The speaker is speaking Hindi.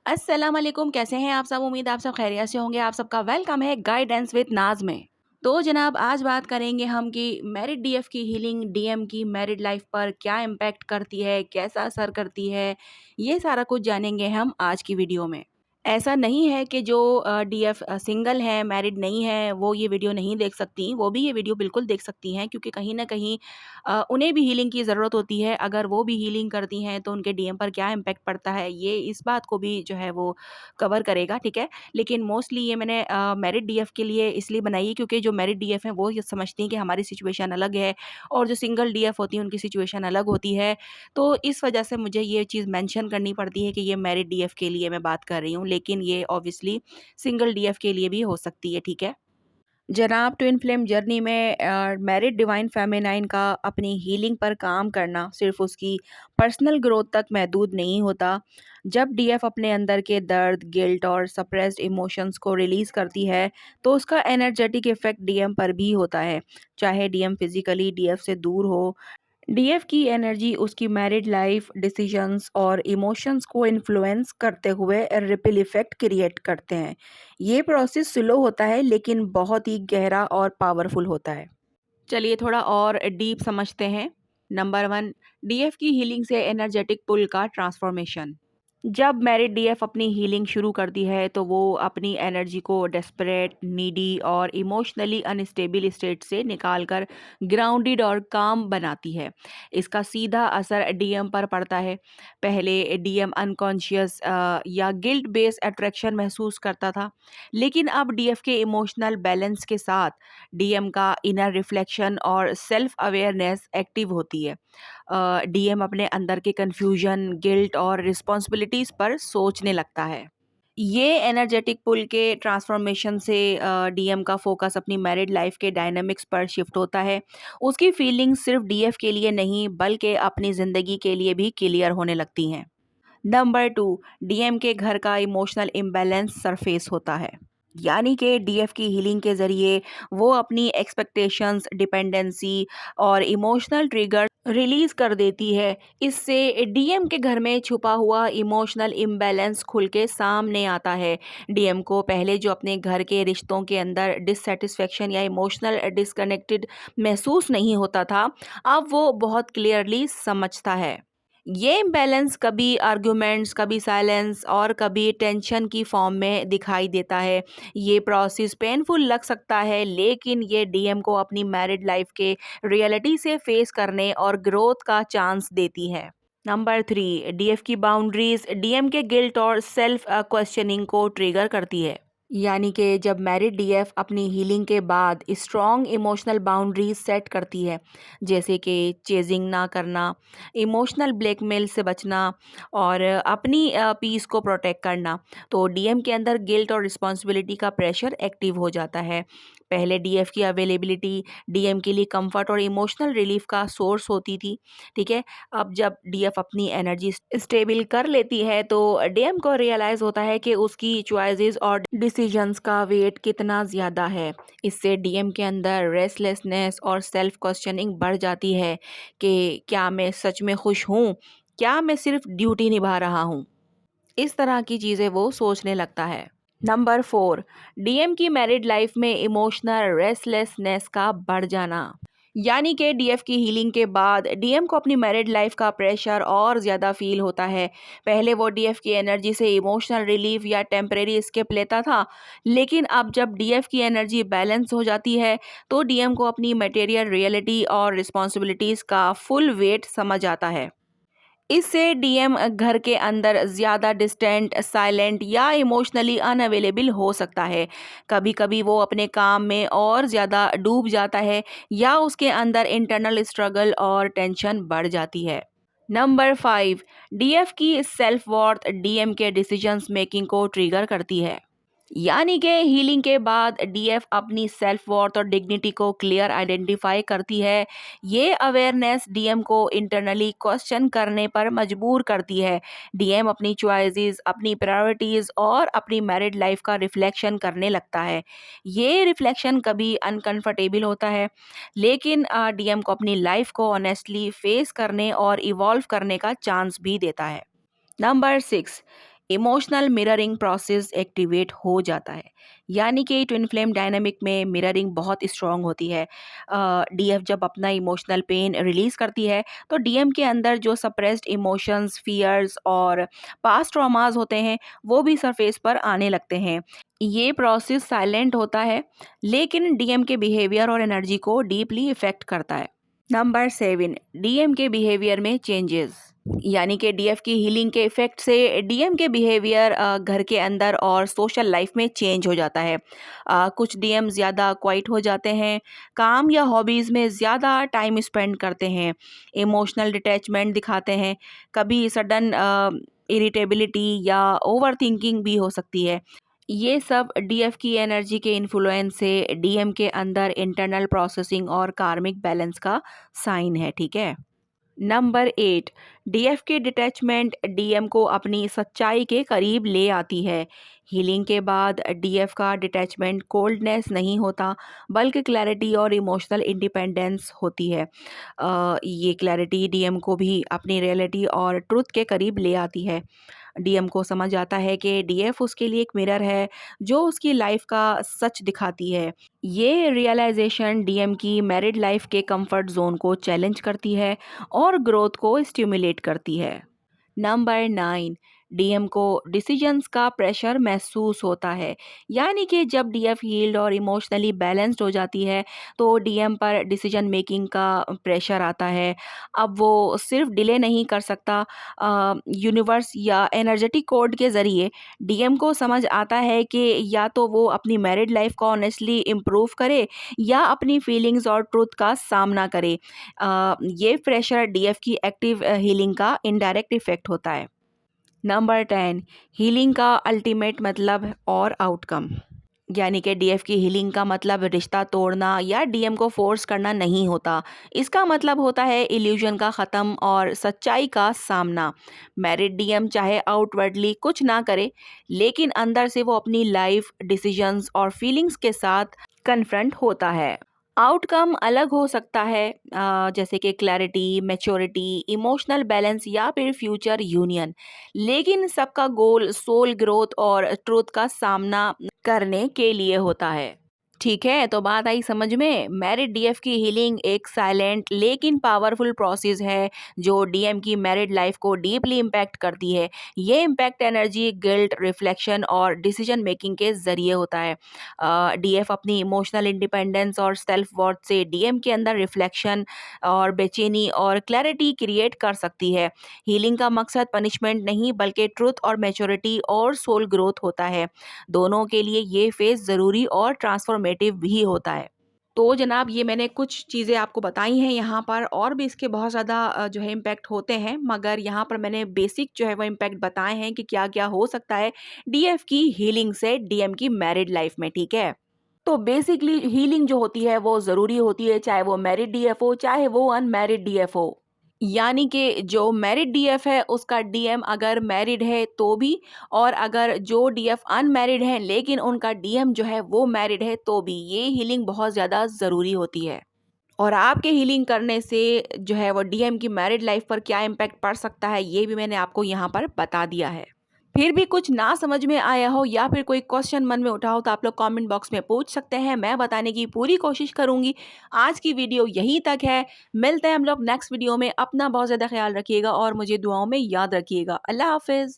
अस्सलाम वालेकुम, कैसे हैं आप सब? उम्मीद आप सब खैरियत से होंगे। आप सबका वेलकम है गाइडेंस विद नाज़ में। तो जनाब आज बात करेंगे हम कि मैरिड डीएफ की हीलिंग डीएम की मैरिड लाइफ पर क्या इम्पैक्ट करती है, कैसा असर करती है, ये सारा कुछ जानेंगे हम आज की वीडियो में। ऐसा नहीं है कि जो डीएफ सिंगल हैं, मैरिड नहीं हैं, वो ये वीडियो नहीं देख सकती। वो भी ये वीडियो बिल्कुल देख सकती हैं क्योंकि कहीं न कहीं उन्हें भी हीलिंग की ज़रूरत होती है। अगर वो भी हीलिंग करती हैं तो उनके डीएम पर क्या इम्पैक्ट पड़ता है, ये इस बात को भी जो है वो कवर करेगा, ठीक है? लेकिन मोस्टली ये मैंने मैरिड डीएफ के लिए इसलिए बनाई है क्योंकि जो मैरिड डीएफ हैं वो ये समझती हैं कि हमारी सिचुएशन अलग है और जो सिंगल डीएफ होती हैं उनकी सिचुएशन अलग होती है। तो इस वजह से मुझे ये चीज़ मेंशन करनी पड़ती है कि ये मैरिड डीएफ के लिए मैं बात कर रही हूँ, लेकिन ये ऑब्वियसली सिंगल डीएफ के लिए भी हो सकती है, ठीक है? जनाब ट्विन फ्लेम जर्नी में मैरिड डिवाइन फेमिनाइन का अपनी हीलिंग पर काम करना सिर्फ उसकी पर्सनल ग्रोथ तक महदूद नहीं होता। जब डीएफ अपने अंदर के दर्द, गिल्ट और सप्रेस्ड इमोशंस को रिलीज़ करती है, तो उसका एनर्जेटिक इफ़ेक्ट डीएम पर भी होता है। चाहे डीएम फिज़िकली डीएफ से दूर हो, डीएफ की एनर्जी उसकी मैरिड लाइफ, डिसीजंस और इमोशंस को इन्फ्लुएंस करते हुए रिपल इफेक्ट क्रिएट करते हैं। ये प्रोसेस स्लो होता है लेकिन बहुत ही गहरा और पावरफुल होता है। चलिए थोड़ा और डीप समझते हैं। नंबर वन, डीएफ की हीलिंग से एनर्जेटिक पुल का ट्रांसफॉर्मेशन। जब मैरिड डीएफ अपनी हीलिंग शुरू करती है तो वो अपनी एनर्जी को डेस्परेट, नीडी और इमोशनली अनस्टेबल स्टेट से निकालकर ग्राउंडेड और काम बनाती है। इसका सीधा असर डीएम पर पड़ता है। पहले डीएम अनकॉन्शियस या गिल्ट बेस्ड अट्रैक्शन महसूस करता था, लेकिन अब डीएफ के इमोशनल बैलेंस के साथ डीएम का इनर रिफ्लेक्शन और सेल्फ अवेयरनेस एक्टिव होती है। डीएम अपने अंदर के कन्फ्यूजन, गिल्ट और रिस्पॉन्सिबिलिटीज़ पर सोचने लगता है। ये एनर्जेटिक पुल के ट्रांसफॉर्मेशन से डीएम का फोकस अपनी मैरिड लाइफ के डायनामिक्स पर शिफ्ट होता है। उसकी फीलिंग्स सिर्फ डीएफ के लिए नहीं बल्कि अपनी ज़िंदगी के लिए भी क्लियर होने लगती हैं। नंबर टू, डीएम के घर का इमोशनल इम्बैलेंस सरफेस होता है। यानी कि डीएफ की हीलिंग के ज़रिए वो अपनी एक्सपेक्टेशंस, डिपेंडेंसी और इमोशनल ट्रिगर रिलीज़ कर देती है। इससे डीएम के घर में छुपा हुआ इमोशनल इम्बैलेंस खुल के सामने आता है। डीएम को पहले जो अपने घर के रिश्तों के अंदर डिससैटिस्फैक्शन या इमोशनल डिस्कनेक्टेड महसूस नहीं होता था, अब वो बहुत क्लियरली समझता है। ये इम्बैलेंस कभी आर्ग्यूमेंट्स, कभी साइलेंस और कभी टेंशन की फॉर्म में दिखाई देता है। ये प्रोसेस पेनफुल लग सकता है, लेकिन ये डीएम को अपनी मैरिड लाइफ के रियलिटी से फेस करने और ग्रोथ का चांस देती है। नंबर थ्री, डीएफ की बाउंड्रीज डीएम के गिल्ट और सेल्फ क्वेश्चनिंग को ट्रिगर करती है। यानी कि जब मैरिड डीएफ अपनी हीलिंग के बाद स्ट्रॉन्ग इमोशनल बाउंड्रीज सेट करती है, जैसे कि चेजिंग ना करना, इमोशनल ब्लैकमेल से बचना और अपनी पीस को प्रोटेक्ट करना, तो डीएम के अंदर गिल्ट और रिस्पॉन्सिबिलिटी का प्रेशर एक्टिव हो जाता है। पहले डीएफ की अवेलेबिलिटी डीएम के लिए कंफर्ट और इमोशनल रिलीफ का सोर्स होती थी, ठीक है? अब जब डीएफ अपनी एनर्जी स्टेबल कर लेती है तो डीएम को रियलाइज होता है कि उसकी चॉइसेस और डिसीजंस का वेट कितना ज़्यादा है। इससे डीएम के अंदर रेस्टलेसनेस और सेल्फ क्वेश्चनिंग बढ़ जाती है कि क्या मैं सच में खुश हूँ? क्या मैं सिर्फ ड्यूटी निभा रहा हूँ? इस तरह की चीज़ें वो सोचने लगता है। नंबर फोर, डीएम की मैरिड लाइफ में इमोशनल रेस्टलेसनेस का बढ़ जाना। यानी कि डीएफ की हीलिंग के बाद डीएम को अपनी मैरिड लाइफ का प्रेशर और ज़्यादा फील होता है। पहले वो डीएफ की एनर्जी से इमोशनल रिलीफ या टेम्परेरी एस्केप लेता था, लेकिन अब जब डीएफ की एनर्जी बैलेंस हो जाती है तो डीएम को अपनी मटेरियल रियलिटी और रिस्पॉन्सिबिलिटीज़ का फुल वेट समझ आता है। इससे डीएम घर के अंदर ज़्यादा डिस्टेंट, साइलेंट या इमोशनली अनअवेलेबल हो सकता है। कभी-कभी वो अपने काम में और ज़्यादा डूब जाता है या उसके अंदर इंटरनल स्ट्रगल और टेंशन बढ़ जाती है। नंबर फाइव, डीएफ की सेल्फ वर्थ डीएम के डिसीजंस मेकिंग को ट्रिगर करती है। यानी कि हीलिंग के बाद डीएफ अपनी सेल्फ वर्थ और डिग्निटी को क्लियर आइडेंटिफाई करती है। ये अवेयरनेस डीएम को इंटरनली क्वेश्चन करने पर मजबूर करती है। डीएम अपनी चॉइसेस, अपनी प्रायोरिटीज़ और अपनी मैरिड लाइफ का रिफ्लेक्शन करने लगता है। ये रिफ्लेक्शन कभी अनकंफर्टेबल होता है, लेकिन डीएम को अपनी लाइफ को ऑनेस्टली फेस करने और इवॉल्व करने का चांस भी देता है। Number six, emotional mirroring process activate हो जाता है। यानी कि ट्विन फ्लेम डायनामिक में मिररिंग बहुत स्ट्रांग होती है। डीएफ जब अपना इमोशनल पेन रिलीज करती है तो डीएम के अंदर जो सप्रेस्ड इमोशंस, फियर्स और पास्ट ट्रॉमास होते हैं वो भी सरफेस पर आने लगते हैं। ये प्रोसेस साइलेंट होता है लेकिन डीएम के बिहेवियर और एनर्जी को डीपली इफेक्ट करता है। नंबर 7, डीएम के बिहेवियर में चेंजेस। यानी कि डीएफ की हीलिंग के इफेक्ट से डीएम के बिहेवियर घर के अंदर और सोशल लाइफ में चेंज हो जाता है। कुछ डीएम ज़्यादा क्वाइट हो जाते हैं, काम या हॉबीज़ में ज़्यादा टाइम स्पेंड करते हैं, इमोशनल डिटैचमेंट दिखाते हैं, कभी सडन इरिटेबिलिटी या ओवर थिंकिंग भी हो सकती है। ये सब डीएफ की एनर्जी के इन्फ्लुएंस से डीएम के अंदर इंटरनल प्रोसेसिंग और कार्मिक बैलेंस का साइन है, ठीक है। नंबर 8, डीएफ की डिटैचमेंट डीएम को अपनी सच्चाई के करीब ले आती है। हीलिंग के बाद डीएफ का डिटैचमेंट कोल्डनेस नहीं होता बल्कि क्लैरिटी और इमोशनल इंडिपेंडेंस होती है। ये क्लैरिटी डीएम को भी अपनी रियलिटी और ट्रुथ के करीब ले आती है। डीएम को समझ आता है कि डीएफ उसके लिए एक मिरर है जो उसकी लाइफ का सच दिखाती है। ये रियलाइजेशन डीएम की मैरिड लाइफ के कंफर्ट जोन को चैलेंज करती है और ग्रोथ को स्टिमुलेट करती है। नंबर 9, डीएम को डिसीजंस का प्रेशर महसूस होता है। यानी कि जब डीएफ हील्ड और इमोशनली बैलेंस्ड हो जाती है तो डीएम पर डिसीजन मेकिंग का प्रेशर आता है। अब वो सिर्फ डिले नहीं कर सकता, यूनिवर्स या एनर्जेटिक कोड के ज़रिए डीएम को समझ आता है कि या तो वो अपनी मैरिड लाइफ को ऑनेस्टली इम्प्रूव करे या अपनी फीलिंग्स और ट्रुथ का सामना करे। ये प्रेशर डीएफ की एक्टिव हीलिंग का इनडायरेक्ट इफेक्ट होता है। नंबर 10, हीलिंग का अल्टीमेट मतलब और आउटकम। यानी कि डीएफ की हीलिंग का मतलब रिश्ता तोड़ना या डीएम को फोर्स करना नहीं होता। इसका मतलब होता है इल्यूजन का ख़त्म और सच्चाई का सामना। मैरिड डीएम चाहे आउटवर्डली कुछ ना करे लेकिन अंदर से वो अपनी लाइफ, डिसीजंस और फीलिंग्स के साथ कन्फ्रंट होता है। आउटकम अलग हो सकता है, जैसे कि क्लैरिटी, मैच्योरिटी, इमोशनल बैलेंस या फिर फ्यूचर यूनियन। लेकिन सबका गोल सोल ग्रोथ और ट्रुथ का सामना करने के लिए होता है। ठीक है, तो बात आई समझ में। मैरिड डीएफ की हीलिंग एक साइलेंट लेकिन पावरफुल प्रोसेस है जो डीएम की मैरिड लाइफ को डीपली इम्पैक्ट करती है। ये इम्पैक्ट एनर्जी, गिल्ट, रिफ्लेक्शन और डिसीजन मेकिंग के जरिए होता है। डीएफ अपनी इमोशनल इंडिपेंडेंस और सेल्फ वर्थ से डीएम के अंदर रिफ्लेक्शन और बेचैनी और क्लैरिटी क्रिएट कर सकती है। हीलिंग का मकसद पनिशमेंट नहीं बल्कि ट्रुथ और मैच्योरिटी और सोल ग्रोथ होता है। दोनों के लिए ये फेज ज़रूरी और ट्रांसफॉर्मेटिव भी होता है। तो जनाब, ये मैंने कुछ चीज़ें आपको बताई हैं यहाँ पर, और भी इसके बहुत ज़्यादा जो है इम्पैक्ट होते हैं, मगर यहाँ पर मैंने बेसिक जो है वो इम्पैक्ट बताए हैं कि क्या-क्या हो सकता है डीएफ की हीलिंग से डीएम की मैरिड लाइफ में, ठीक है? तो बेसिकली हीलिंग जो होती है वो ज़रूरी होती है, चाहे वो मैरिड डीएफ हो, चाहे वो अनमैरिड डीएफ हो। यानी कि जो मैरिड डीएफ है उसका डीएम अगर मैरिड है तो भी, और अगर जो डीएफ अनमैरिड है लेकिन उनका डीएम जो है वो मैरिड है तो भी, ये हीलिंग बहुत ज़्यादा ज़रूरी होती है। और आपके हीलिंग करने से जो है वो डीएम की मैरिड लाइफ पर क्या इम्पैक्ट पड़ सकता है ये भी मैंने आपको यहाँ पर बता दिया है। फिर भी कुछ ना समझ में आया हो या फिर कोई क्वेश्चन मन में उठा हो तो आप लोग कमेंट बॉक्स में पूछ सकते हैं, मैं बताने की पूरी कोशिश करूंगी। आज की वीडियो यहीं तक है, मिलते हैं हम लोग नेक्स्ट वीडियो में। अपना बहुत ज़्यादा ख्याल रखिएगा और मुझे दुआओं में याद रखिएगा। अल्लाह हाफिज़।